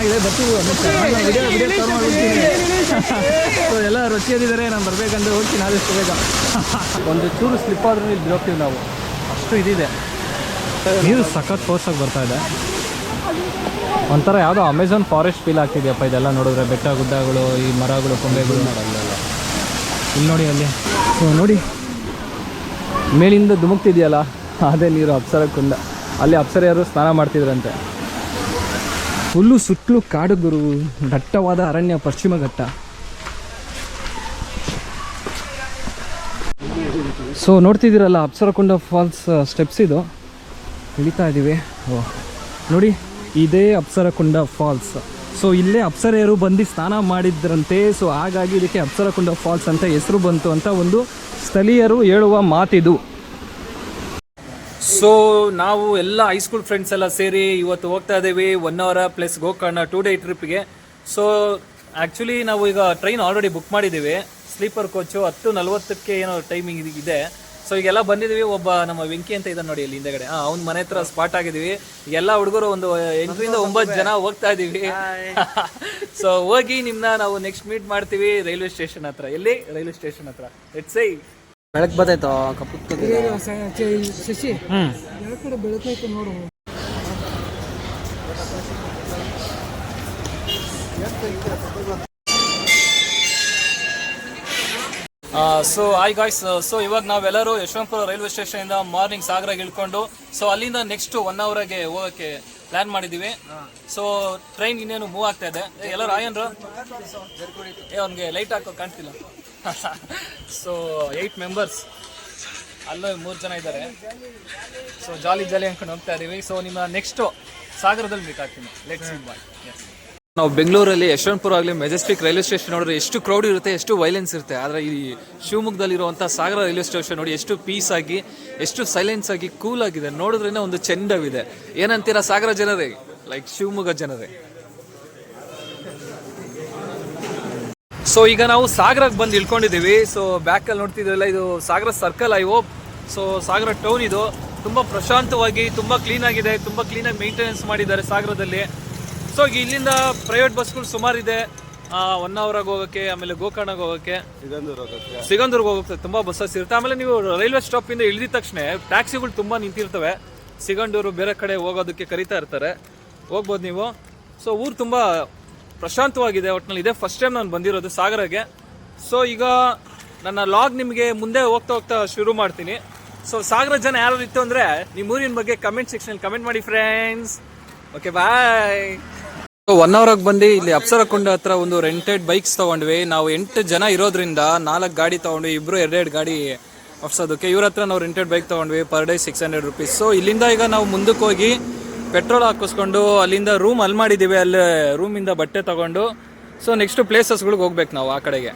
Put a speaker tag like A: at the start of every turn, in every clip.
A: ಚೆನ್ನಾಗಿದೆ ಬರ್ತೀವಿ video cover ಮಾಡ್ಬಿಡ್ತೀನಿ. ಸೊ ಎಲ್ಲ ರೊಚ್ಚಿದ್ದಾರೆ, ನಾನು ಬರಬೇಕಂದ್ರೆ ಹೋಗ್ತೀನಿ ಆದಷ್ಟು ಬೇಗ. ಒಂದು ಚೂರು ಸ್ಲಿಪ್ ಆದ್ರೂ ಇಲ್ಲಿ ಬಿಡೋಗ್ತೀವಿ ನಾವು, ಅಷ್ಟು ಇದಿದೆ. ನೀರು ಸಖತ್ ಫೋರ್ಸಾಗಿ ಬರ್ತಾ ಇದೆ. ಒಂಥರ ಯಾವುದೋ ಅಮೆಝಾನ್ ಫಾರೆಸ್ಟ್ ಫೀಲ್ ಆಗ್ತಿದೆಯಪ್ಪ ಇದೆಲ್ಲ ನೋಡಿದ್ರೆ. ಬೆಟ್ಟ ಗುಡ್ಡಗಳು, ಈ ಮರಗಳು, ಕೊಂಬೆಗಳು ನೋಡಲ್ಲ. ಇಲ್ಲಿ ನೋಡಿ ಅಲ್ಲಿ. ಸೊ ನೋಡಿ ಮೇಲಿಂದ ಧುಮುಕ್ತಿದೆಯಲ್ಲ ಅದೇ ನೀರು ಅಪ್ಸರ ಕುಂಡ. ಅಲ್ಲಿ ಅಪ್ಸರೆಯರು ಸ್ನಾನ ಮಾಡ್ತಿದ್ರಂತೆ. ಫುಲ್ಲು ಸುತ್ತಲೂ ಕಾಡು ಗುರು, ದಟ್ಟವಾದ ಅರಣ್ಯ, ಪಶ್ಚಿಮ ಘಟ್ಟ. ಸೊ ನೋಡ್ತಿದ್ದೀರಲ್ಲ ಅಪ್ಸರಕುಂಡ ಫಾಲ್ಸ್ ಸ್ಟೆಪ್ಸ್ ಇದು, ಇಳಿತಾ ಇದ್ದೀವಿ. ಓ ನೋಡಿ ಇದೇ ಅಪ್ಸರಕುಂಡ ಫಾಲ್ಸ್. ಸೊ ಇಲ್ಲೇ ಅಪ್ಸರೆಯರು ಬಂದು ಸ್ನಾನ ಮಾಡಿದ್ರಂತೆ. ಸೊ ಹಾಗಾಗಿ ಇದಕ್ಕೆ ಅಪ್ಸರಕುಂಡ ಫಾಲ್ಸ್ ಅಂತ ಹೆಸರು ಬಂತು ಅಂತ ಒಂದು ಸ್ಥಳೀಯರು ಹೇಳುವ ಮಾತಿದು. ಸೊ ನಾವು ಎಲ್ಲ ಹೈಸ್ಕೂಲ್ ಫ್ರೆಂಡ್ಸ್ ಎಲ್ಲ ಸೇರಿ ಇವತ್ತು ಹೋಗ್ತಾ ಇದ್ದೀವಿ 1 hour ಪ್ಲಸ್ ಗೋಕರ್ಣ 2 day ಟ್ರಿಪ್ಗೆ. ಸೊ ಆ್ಯಕ್ಚುಲಿ ನಾವು ಈಗ ಟ್ರೈನ್ ಆಲ್ರೆಡಿ ಬುಕ್ ಮಾಡಿದ್ದೀವಿ, ಸ್ಲೀಪರ್ ಕೋಚು 10:40 ಏನೋ ಟೈಮಿಂಗ್ ಇದೆ. ಸೊ ಈಗೆಲ್ಲ ಬಂದಿದ್ದೀವಿ. ಒಬ್ಬ ನಮ್ಮ ವೆಂಕಿ ಅಂತ ಇದ್ದಾನೆ ನೋಡಿ ಅಲ್ಲಿ ಹಿಂದೆಗಡೆ, ಅವ್ನ ಮನೆ ಹತ್ರ ಸ್ಪಾಟ್ ಆಗಿದ್ದೀವಿ. ಎಲ್ಲ ಹುಡುಗರು ಒಂದು 8 ರಿಂದ 9 ಜನ ಹೋಗ್ತಾ ಇದ್ದೀವಿ. ಸೊ ಹೋಗಿ ನಿಮ್ಮನ್ನ ನಾವು ನೆಕ್ಸ್ಟ್ ಮೀಟ್ ಮಾಡ್ತೀವಿ ರೈಲ್ವೆ ಸ್ಟೇಷನ್ ಹತ್ರ. ಎಲ್ಲಿ? ರೈಲ್ವೆ ಸ್ಟೇಷನ್ ಹತ್ರ. ಲೆಟ್ಸ್ ಸೇ
B: ಬೆಳಕ್ ಬತ್ತಾಯ್ತು ಶಶಿ, ಬೆಳಕಾಯ್ತು ನೋಡು.
A: So hi guys. ಸೊ ಇವಾಗ ನಾವೆಲ್ಲರೂ ಯಶವಂತಪುರ ರೈಲ್ವೆ ಸ್ಟೇಷನಿಂದ ಮಾರ್ನಿಂಗ್ ಸಾಗರಾಗಿ ಇಳ್ಕೊಂಡು ಸೊ ಅಲ್ಲಿಂದ ನೆಕ್ಸ್ಟ್ 1 hourಗೆ ಹೋಗೋಕ್ಕೆ ಪ್ಲ್ಯಾನ್ ಮಾಡಿದ್ದೀವಿ. ಸೊ ಟ್ರೈನ್ ಇನ್ನೇನು ಮೂವ್ ಆಗ್ತಾ ಇದೆ. ಎಲ್ಲರೂ ಆಯನ್ರು ಅವ್ನಿಗೆ ಲೈಟ್ ಹಾಕೋ ಕಾಣ್ತಿಲ್ಲ. ಸೊ 8 members, ಅಲ್ಲೂ 3 ಜನ ಇದ್ದಾರೆ. ಸೊ ಜಾಲಿ ಅನ್ಕೊಂಡು ಹೋಗ್ತಾ ಇದ್ದೀವಿ. ಸೊ ನಿಮ್ಮ ನೆಕ್ಸ್ಟು ಸಾಗರದಲ್ಲಿ ಮೀಟ್ ಆಗ್ತೀನಿ. Let's see bye. ನಾವು ಬೆಂಗಳೂರಲ್ಲಿ ಯಶವಂತಪುರ ಆಗಲಿ ಮೆಜೆಸ್ಟಿಕ್ ರೈಲ್ವೆ ಸ್ಟೇಷನ್ ನೋಡಿದ್ರೆ ಎಷ್ಟು ಕ್ರೌಡ್ ಇರುತ್ತೆ, ಎಷ್ಟು ವೈಲೆನ್ಸ್ ಇರುತ್ತೆ. ಆದರೆ ಈ ಶಿವಮೊಗ್ಗದಲ್ಲಿರುವಂಥ ಸಾಗರ ರೈಲ್ವೆ ಸ್ಟೇಷನ್ ನೋಡಿ ಎಷ್ಟು ಪೀಸ್ ಆಗಿ, ಎಷ್ಟು ಸೈಲೆನ್ಸ್ ಆಗಿ, ಕೂಲ್ ಆಗಿದೆ. ನೋಡಿದ್ರೇನೆ ಒಂದು ಚೆಂದವಿದೆ. ಏನಂತೀರಾ ಸಾಗರ ಜನರೇ, ಲೈಕ್ ಶಿವಮೊಗ್ಗ ಜನರೇ? ಸೊ ಈಗ ನಾವು ಸಾಗರಕ್ಕೆ ಬಂದು ಇಳ್ಕೊಂಡಿದ್ದೀವಿ. ಸೊ ಬ್ಯಾಕಲ್ಲಿ ನೋಡ್ತಿದ್ದೀವಲ್ಲ, ಇದು Sagara circle. I hope. So Sagara town ಇದು ತುಂಬ ಪ್ರಶಾಂತವಾಗಿ, ತುಂಬ ಕ್ಲೀನಾಗಿದೆ, ತುಂಬ ಕ್ಲೀನಾಗಿ ಮೇಂಟೆನೆನ್ಸ್ ಮಾಡಿದ್ದಾರೆ ಸಾಗರದಲ್ಲಿ. ಸೊ ಇಲ್ಲಿಂದ ಪ್ರೈವೇಟ್ ಬಸ್ಗಳು ಸುಮಾರಿದೆ. 1 hourಗೆ ಹೋಗೋಕ್ಕೆ, ಆಮೇಲೆ ಗೋಕರ್ಣಗೆ ಹೋಗೋಕ್ಕೆ, ಸಿಗಂದೂರ್ಗೆ ಹೋಗೋಕ್ಕೆ ತುಂಬ ಬಸ್ಸಸ್ ಇರುತ್ತೆ. ಆಮೇಲೆ ನೀವು ರೈಲ್ವೆ ಸ್ಟಾಪಿಂದ ಇಳಿದ ತಕ್ಷಣ ಟ್ಯಾಕ್ಸಿಗಳು ತುಂಬ ನಿಂತಿರ್ತವೆ. ಸಿಗಂದೂರು ಬೇರೆ ಕಡೆ ಹೋಗೋದಕ್ಕೆ ಕರೀತಾ ಇರ್ತಾರೆ, ಹೋಗ್ಬೋದು ನೀವು. ಸೊ ಊರು ತುಂಬ ಪ್ರಶಾಂತವಾಗಿದೆ. ಒಟ್ಟಿನಲ್ಲಿ ಇದೇ ಫಸ್ಟ್ ಟೈಮ್ ನಾನು ಬಂದಿರೋದು ಸಾಗರಕ್ಕೆ. ಸೊ ಈಗ ನನ್ನ ಲಾಗ್ ನಿಮಗೆ ಮುಂದೆ ಹೋಗ್ತಾ ಹೋಗ್ತಾ ಶುರು ಮಾಡ್ತೀನಿ. ಸೊ ಸಾಗರ ಜನ ಯಾರು ಇತ್ತು ಅಂದರೆ ನಿಮ್ಮ ಊರಿನ ಬಗ್ಗೆ ಕಮೆಂಟ್ ಸೆಕ್ಷನಲ್ಲಿ ಕಮೆಂಟ್ ಮಾಡಿ ಫ್ರೆಂಡ್ಸ್. Okay bye. ಸೊ 1 hourಗೆ ಬಂದು ಇಲ್ಲಿ ಅಪ್ಸರಕುಂಡ ಹತ್ರ ಒಂದು ರೆಂಟೆಡ್ ಬೈಕ್ಸ್ ತೊಗೊಂಡ್ವಿ. ನಾವು 8 ಜನ ಇರೋದ್ರಿಂದ 4 ಗಾಡಿ ತೊಗೊಂಡ್ವಿ, ಇಬ್ಬರು 2 ಗಾಡಿ ಓಡಿಸೋದಕ್ಕೆ. ಇವ್ರ ಹತ್ರ ನಾವು ರೆಂಟೆಡ್ ಬೈಕ್ ತೊಗೊಂಡ್ವಿ, ಪರ್ ಡೇ 600 rupees. ಸೊ ಇಲ್ಲಿಂದ ಈಗ ನಾವು ಮುಂದಕ್ಕೆ ಹೋಗಿ ಪೆಟ್ರೋಲ್ ಹಾಕಿಸ್ಕೊಂಡು ಅಲ್ಲಿಂದ ರೂಮ್ ಅಲ್ಲಿ ಮಾಡಿದ್ದೀವಿ, ಅಲ್ಲಿ ರೂಮಿಂದ ಬಟ್ಟೆ ತಗೊಂಡು ಸೊ ನೆಕ್ಸ್ಟ್ ಪ್ಲೇಸಸ್ಗಳಿಗೆ ಹೋಗ್ಬೇಕು ನಾವು ಆ ಕಡೆಗೆ.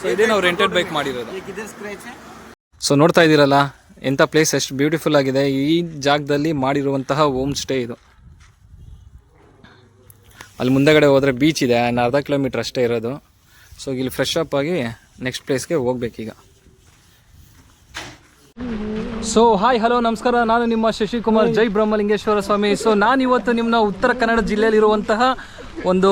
A: ಸೊ ಇದೇ ನಾವು ರೆಂಟೆಡ್ ಬೈಕ್ ಮಾಡಿರೋದು. ಸೊ ನೋಡ್ತಾ ಇದ್ದೀರಲ್ಲ ಎಂಥ ಪ್ಲೇಸ್, ಎಷ್ಟು ಬ್ಯೂಟಿಫುಲ್ ಆಗಿದೆ. ಈ ಜಾಗದಲ್ಲಿ ಮಾಡಿರುವಂತಹ ಹೋಮ್ ಸ್ಟೇ ಇದು. ಅಲ್ಲಿ ಮುಂದೆಗಡೆ ಹೋದರೆ ಬೀಚ್ ಇದೆ, 1/2 kilometer ಅಷ್ಟೇ ಇರೋದು. ಸೊ ಇಲ್ಲಿ ಫ್ರೆಶ್ ಅಪ್ ಆಗಿ ನೆಕ್ಸ್ಟ್ ಪ್ಲೇಸ್ಗೆ ಹೋಗ್ಬೇಕೀಗ. ಸೊ ಹಾಯ್ ಹಲೋ ನಮಸ್ಕಾರ, ನಾನು ನಿಮ್ಮ ಶಶಿಕುಮಾರ್, ಜೈ ಬ್ರಹ್ಮಲಿಂಗೇಶ್ವರ ಸ್ವಾಮಿ. ಸೊ ನಾನಿವತ್ತು ನಿಮ್ಮನ್ನ ಉತ್ತರ ಕನ್ನಡ ಜಿಲ್ಲೆಯಲ್ಲಿರುವಂತಹ ಒಂದು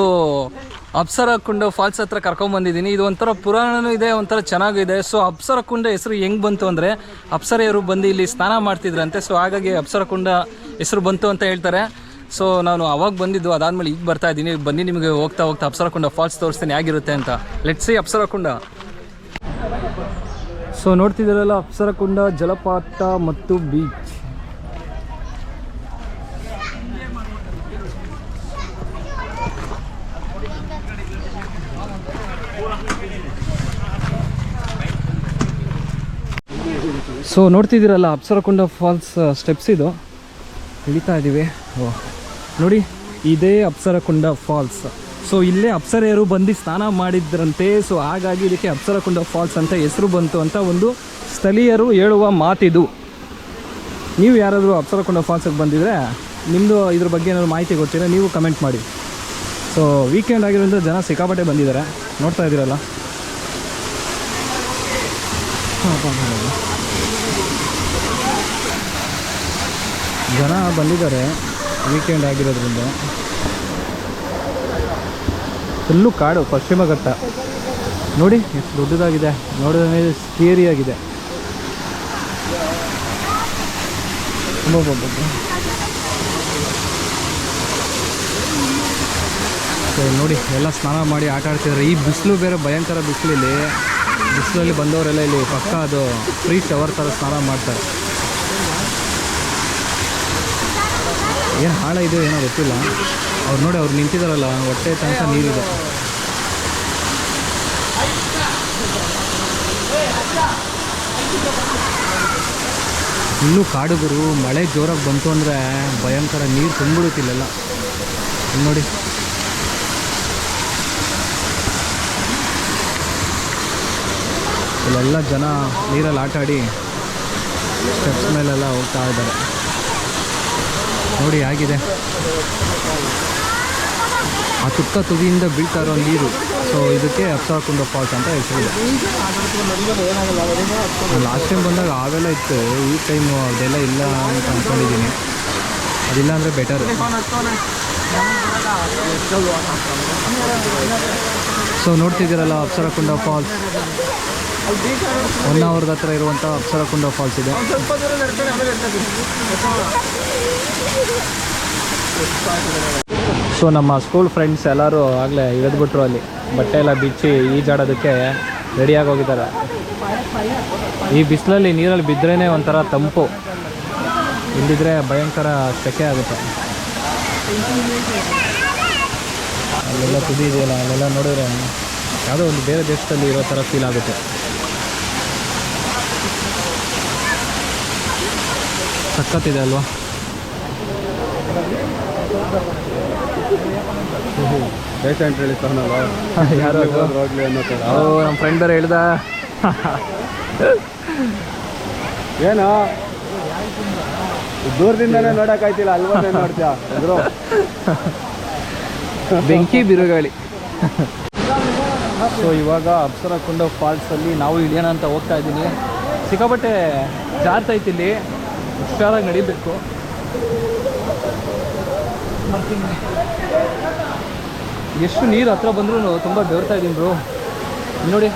A: ಅಪ್ಸರಕುಂಡ ಫಾಲ್ಸ್ ಹತ್ರ ಕರ್ಕೊಂಡ್ಬಂದಿದ್ದೀನಿ. ಇದು ಒಂಥರ ಪುರಾಣನೂ ಇದೆ, ಒಂಥರ ಚೆನ್ನಾಗಿದೆ. ಸೊ ಅಪ್ಸರಕುಂಡ ಹೆಸರು ಹೆಂಗೆ ಬಂತು ಅಂದರೆ ಅಪ್ಸರೆಯರು ಬಂದು ಇಲ್ಲಿ ಸ್ನಾನ ಮಾಡ್ತಿದ್ರಂತೆ. ಸೊ ಹಾಗಾಗಿ ಅಪ್ಸರಕುಂಡ ಹೆಸರು ಬಂತು ಅಂತ ಹೇಳ್ತಾರೆ. ಸೊ ನಾನು ಅವಾಗ ಬಂದಿದ್ದು, ಅದಾದಮೇಲೆ ಈಗ ಬರ್ತಾ ಇದ್ದೀನಿ. ಬನ್ನಿ ನಿಮಗೆ ಹೋಗ್ತಾ ಹೋಗ್ತಾ ಅಪ್ಸರಕುಂಡ ಫಾಲ್ಸ್ ತೋರಿಸ್ತೀನಿ ಹೇಗಿರುತ್ತೆ ಅಂತ. Let's see Apsarakonda. ಸೊ ನೋಡ್ತಿದ್ದೀರಲ್ಲ ಅಪ್ಸರಕುಂಡ ಜಲಪಾತ ಮತ್ತು ಬೀಚ್. ಸೊ ನೋಡ್ತಿದ್ದೀರಲ್ಲ ಅಪ್ಸರಕುಂಡ ಫಾಲ್ಸ್ ಸ್ಟೆಪ್ಸ್ ಇದು, ಇಳಿತಾ ಇದ್ದೀವಿ. ಓ ನೋಡಿ ಇದೇ ಅಪ್ಸರಕುಂಡ ಫಾಲ್ಸ್. ಸೊ ಇಲ್ಲೇ ಅಪ್ಸರೆಯರು ಬಂದು ಸ್ನಾನ ಮಾಡಿದ್ರಂತೆ. ಸೊ ಹಾಗಾಗಿ ಇದಕ್ಕೆ ಅಪ್ಸರಕುಂಡ ಫಾಲ್ಸ್ ಅಂತ ಹೆಸರು ಬಂತು ಅಂತ ಒಂದು ಸ್ಥಳೀಯರು ಹೇಳುವ ಮಾತಿದು. ನೀವು ಯಾರಾದರೂ ಅಪ್ಸರಕುಂಡ ಫಾಲ್ಸಿಗೆ ಬಂದಿದ್ರೆ ನಿಮ್ಮದು ಇದ್ರ ಬಗ್ಗೆ ಏನಾದರೂ ಮಾಹಿತಿ ಗೊತ್ತಿದ್ರೆ ನೀವು ಕಮೆಂಟ್ ಮಾಡಿ. ಸೊ ವೀಕೆಂಡ್ ಆಗಿರೋದ್ರಿಂದ ಜನ ಸಿಕ್ಕಾಪಟ್ಟೆ ಬಂದಿದ್ದಾರೆ, ನೋಡ್ತಾ ಇದ್ದೀರಲ್ಲ. ಜನ ಬಂದಿದ್ದಾರೆ ವೀಕೆಂಡ್ ಆಗಿರೋದ್ರಿಂದ. ಫುಲ್ಲು ಕಾಡು, ಪಶ್ಚಿಮ ಘಟ್ಟ ನೋಡಿ ಎಷ್ಟು ದೊಡ್ಡದಾಗಿದೆ, ನೋಡಿದ್ರೆ ಸ್ಕೇರಿ ಆಗಿದೆ. ಸೊ ನೋಡಿ ಎಲ್ಲ ಸ್ನಾನ ಮಾಡಿ ಆಟ ಆಡ್ತಿದ್ದಾರೆ. ಈ ಬಿಸಿಲು ಬೇರೆ ಭಯಂಕರ ಬಿಸಿಲಲ್ಲಿ, ಬಿಸಿಲಲ್ಲಿ ಬಂದವರೆಲ್ಲ ಇಲ್ಲಿ ಪಕ್ಕ ಅದು ಫ್ರೀ ಶವರ್ ಥರ ಸ್ನಾನ ಮಾಡ್ತಾರೆ. ಏನು ಹಾಳ ಇದೆ ಏನೋ ಗೊತ್ತಿಲ್ಲ. ಅವ್ರು ನೋಡಿ ಅವ್ರು ನಿಂತಿದ್ದಾರಲ್ಲ, ಹೊಟ್ಟೆ ತನಕ ನೀರಿದೆ. ಇನ್ನೂ ಕಾಡುಗರು, ಮಳೆ ಜೋರಾಗಿ ಬಂತು ಅಂದರೆ ಭಯಂಕರ ನೀರು ತುಂಬಿಡುತ್ತಿಲ್ಲೆಲ್ಲ. ನೋಡಿ ಇಲ್ಲೆಲ್ಲ ಜನ ನೀರಲ್ಲಿ ಆಟ ಆಡಿ ಸ್ಟೆಪ್ಸ್ ಮೇಲೆಲ್ಲ ಹೋಗ್ತಾ ಇದ್ದಾರೆ. ನೋಡಿ ಹೇಗಿದೆ, ಆ ತುಕ್ಕ ತುದಿಯಿಂದ ಬೀಳ್ತಾ ಇರೋ ನೀರು. ಸೊ ಇದಕ್ಕೆ ಅಪ್ಸರಕುಂಡ ಫಾಲ್ಸ್ ಅಂತ ಹೆಸರಿದೆ. ಲಾಸ್ಟ್ ಟೈಮ್ ಬಂದಾಗ ಅವೆಲ್ಲ ಇತ್ತು, ಈ ಟೈಮು ಅದೆಲ್ಲ ಇಲ್ಲ ಅಂತ ಅಂದ್ಕೊಂಡಿದ್ದೀನಿ. ಅದಿಲ್ಲ ಅಂದರೆ ಬೆಟರ್. ಸೊ ನೋಡ್ತಿದ್ದೀರಲ್ಲ ಅಪ್ಸರಕುಂಡ ಫಾಲ್ಸ್, 1 ಅವರ್ದ ಹತ್ರ ಇರುವಂಥ ಅಪ್ಸರಕುಂಡ ಫಾಲ್ಸ್ ಇದೆ. ಸೊ ನಮ್ಮ ಸ್ಕೂಲ್ ಫ್ರೆಂಡ್ಸ್ ಎಲ್ಲರೂ ಆಗಲೇ ಇಳಿದ್ಬಿಟ್ರು, ಅಲ್ಲಿ ಬಟ್ಟೆ ಎಲ್ಲ ಬಿಚ್ಚಿ ಈಜಾಡೋದಕ್ಕೆ ರೆಡಿಯಾಗಿ ಹೋಗಿದ್ದಾರೆ. ಈ ಬಿಸಿಲಲ್ಲಿ ನೀರಲ್ಲಿ ಬಿದ್ರೇ ಒಂಥರ ತಂಪು, ಇಲ್ಲಿದ್ರೆ ಭಯಂಕರ ಸೆಕೆ ಆಗುತ್ತೆ. ಅಲ್ಲೆಲ್ಲ ತುದಿ ಇದೆಯಲ್ಲ, ಅಲ್ಲೆಲ್ಲ ನೋಡಿದ್ರೆ ಯಾವುದೋ ಒಂದು ಬೇರೆ ದೇಶದಲ್ಲಿ ಇರೋ ಥರ ಫೀಲ್ ಆಗುತ್ತೆ. ಸಖತ್ತಿದೆ ಅಲ್ವಾ? ಯಾರು ನಮ್ಮ ಫ್ರೆಂಡ್ ಬೇರೆ ಹೇಳ್ದ.
B: ಏನೋ ದೂರದಿಂದನೇ ನೋಡೋಕ್ಕಾಯ್ತಿಲ್ಲ, ಅಲ್ವಾ ನೋಡ್ತೀಯ
A: ಬೆಂಕಿ ಬಿರುಗಾಳಿ. ಸೊ ಇವಾಗ ಅಪ್ಸರಕುಂಡ ಫಾಲ್ಸಲ್ಲಿ ನಾವು ಇಳಿಯೋಣ ಅಂತ ಹೋಗ್ತಾ ಇದ್ದೀನಿ. ಸಿಕ್ಕಾಪಟ್ಟೆ ಜಾರ್ತೈತಿ, ಇಲ್ಲಿ ಹುಷಾರಾಗಿ ನಡಿಬೇಕು. ಎಷ್ಟು ನೀರು ಹತ್ರ ಬಂದರೂ ತುಂಬ ಬೆವರ್ತಾ ಇದ್ದೀನಿ ಬ್ರೋ. ನೋಡಿ,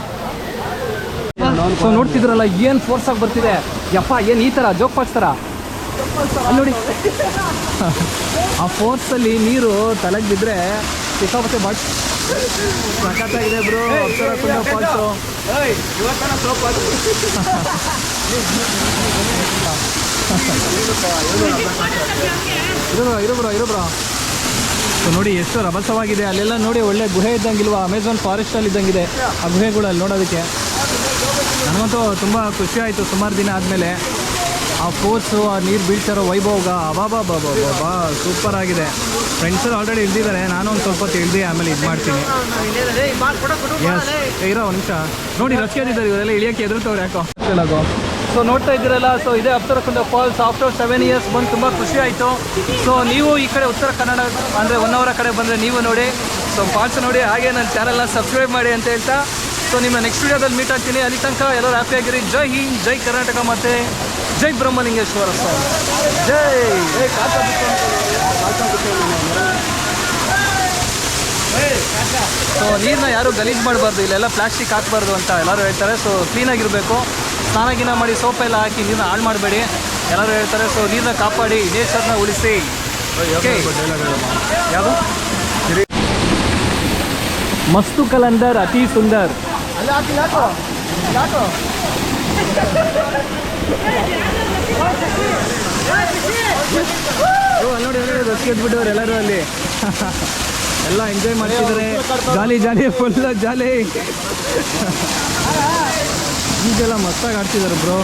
A: ಸೊ ನೋಡ್ತಿದ್ರಲ್ಲ ಏನು ಫೋರ್ಸಾಗಿ ಬರ್ತಿದೆ. ಯಪ್ಪ ಏನು ಈ ಥರ ಜೋಕ್ ಫಾಲ್ಸ್ ಥರ ಅಲ್ಲಿ ನೋಡಿ. ಆ ಫೋರ್ಸಲ್ಲಿ ನೀರು ತಲೆಗೆ ಬಿದ್ದರೆ ಸಿಕ್ಕಾಪಟ್ಟೆ ಬಟ್ ಸಖತ್ತಾಗಿದೆ ಬ್ರೋ ಅಪ್ಸರಕುಂಡ ಫಾಲ್ಸು. ಇರು ಬ್ರೋ. ಸೊ ನೋಡಿ ಎಷ್ಟು ರಭಸವಾಗಿದೆ ಅಲ್ಲೆಲ್ಲ. ನೋಡಿ ಒಳ್ಳೆ ಗುಹೆ ಇದ್ದಂಗಿಲ್ವಾ, ಅಮೆಝಾನ್ ಫಾರೆಸ್ಟಲ್ಲಿ ಇದ್ದಂಗಿದೆ ಆ ಗುಹೆಗಳು ಅಲ್ಲಿ ನೋಡೋದಕ್ಕೆ. ನನಗಂತೂ ತುಂಬ ಖುಷಿ ಆಯಿತು ಸುಮಾರು ದಿನ ಆದಮೇಲೆ. ಆ ಫೋರ್ಸು, ಆ ನೀರು ಬೀಳ್ತಾರೋ ವೈಭೋಗ, ಅಬಾಬಾಬಾಬಾ ಸೂಪರ್ ಆಗಿದೆ. ಫ್ರೆಂಡ್ಸರು ಆಲ್ರೆಡಿ ಇಳಿದಿದ್ದಾರೆ, ನಾನು ಒಂದು ಸ್ವಲ್ಪ ಹೊತ್ತು ಇಳಿದು ಆಮೇಲೆ ಇದು ಮಾಡ್ತೀನಿ. ಎಸ್ ಇರೋ ಒಂದು ನಿಮಿಷ. ನೋಡಿ ರಶ್ಯದಿದ್ದಾರೆ ಇವರೆಲ್ಲ, ಇಳಿಯೋಕ್ಕೆ ಎದುರುತ್ತವ್ರು ಯಾಕೋ ಎಲ್ಲಾಗೋ. ಸೊ ನೋಡ್ತಾ ಇದ್ದೀರಲ್ಲ, ಸೊ ಇದೇ ಅಪ್ಸರಕುಂಡ ಫಾಲ್ಸ್. ಆಫ್ಟರ್ 7 ಇಯರ್ಸ್ ಬಂದು ತುಂಬ ಖುಷಿ ಆಯಿತು. ಸೊ ನೀವು ಈ ಕಡೆ ಉತ್ತರ ಕನ್ನಡ ಅಂದರೆ ಹೊನ್ನಾವರ ಕಡೆ ಬಂದರೆ ನೀವು ನೋಡಿ, ಸೊ ಫಾಲ್ಸ್ ನೋಡಿ, ಹಾಗೆ ನನ್ನ ಚಾನಲ್ನ ಸಬ್ಸ್ಕ್ರೈಬ್ ಮಾಡಿ ಅಂತ ಹೇಳ್ತಾ, ಸೊ ನಿಮ್ಮ ನೆಕ್ಸ್ಟ್ ವೀಡಿಯೋದಲ್ಲಿ ಮೀಟ್ ಆಗ್ತೀನಿ. ಅಲ್ಲಿ ತನಕ ಎಲ್ಲರೂ ಹ್ಯಾಪಿಯಾಗಿರಿ. ಜೈ ಹಿಂದ್, ಜೈ ಕರ್ನಾಟಕ, ಮತ್ತು ಜೈ ಬ್ರಹ್ಮಲಿಂಗೇಶ್ವರ ಸ್ವಾಮಿ. ಜೈ. ಸೊ ನೀರನ್ನ ಯಾರು ಗಲೀಜು ಮಾಡಬಾರ್ದು, ಇಲ್ಲೆಲ್ಲ ಪ್ಲಾಸ್ಟಿಕ್ ಹಾಕಬಾರ್ದು ಅಂತ ಎಲ್ಲರೂ ಹೇಳ್ತಾರೆ. ಸೊ ಕ್ಲೀನಾಗಿರಬೇಕು, ಸ್ನಾನ ಮಾಡಿ ಸೋಪ್ ಎಲ್ಲ ಹಾಕಿ ನೀರನ್ನ ಹಾಳು ಮಾಡಬೇಡಿ ಎಲ್ಲರೂ ಹೇಳ್ತಾರೆ. ಸೊ ನೀರನ್ನ ಕಾಪಾಡಿ, ನೇಚರ್ನ ಉಳಿಸಿ. ಯಾವುದು ಮಸ್ತು ಕಲಂದರ್ ಅತಿ ಸುಂದರ್. ನೋಡಿ ರಸ್ಕೆದ್ಬಿಟ್ಟವ್ರು ಎಲ್ಲರೂ ಅಲ್ಲಿ ಎಲ್ಲ ಎಂಜಾಯ್ ಮಾಡ್ತಿದ್ದಾರೆ. ಜಾಲಿ ಜಾಲಿ, ಫುಲ್ ಜಾಲಿ. ಈಗೆಲ್ಲ ಮಸ್ತಾಗಿ ಆಡ್ತಿದ್ದಾರೆ ಬ್ರೋ.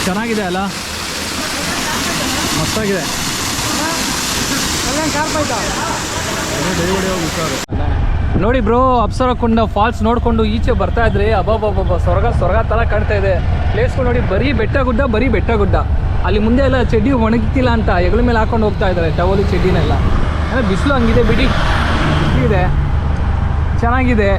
A: ಚೆನ್ನಾಗಿದೆ ಅಲ್ಲ, ಮಸ್ತಾಗಿದೆ. ನೋಡಿ ಬ್ರೋ, ಅಪ್ಸರಕುಂಡ ಫಾಲ್ಸ್ ನೋಡಿಕೊಂಡು ಈಚೆ ಬರ್ತಾ ಇದ್ರಿ, ಅಬ್ಬಬ್ಬಬ್ಬ ಸ್ವರ್ಗ ಥರ ಕಾಣ್ತಾ ಇದೆ. ಪ್ಲೇಸ್ಗಳು ನೋಡಿ, ಬರೀ ಬೆಟ್ಟ ಗುಡ್ಡ. ಅಲ್ಲಿ ಮುಂದೆ ಎಲ್ಲ ಚಡ್ಡಿ ಒಣಗ್ತಿಲ್ಲ ಅಂತ ಹೆಗಲ ಮೇಲೆ ಹಾಕೊಂಡು ಹೋಗ್ತಾ ಇದ್ದಾರೆ, ಟವಲು ಚಡ್ಡಿನೆಲ್ಲ. ಅಂದರೆ ಬಿಸಿಲು ಹಂಗಿದೆ ಬಿಡಿ, ಬಿಸಿಲಿದೆ, ಚೆನ್ನಾಗಿದೆ.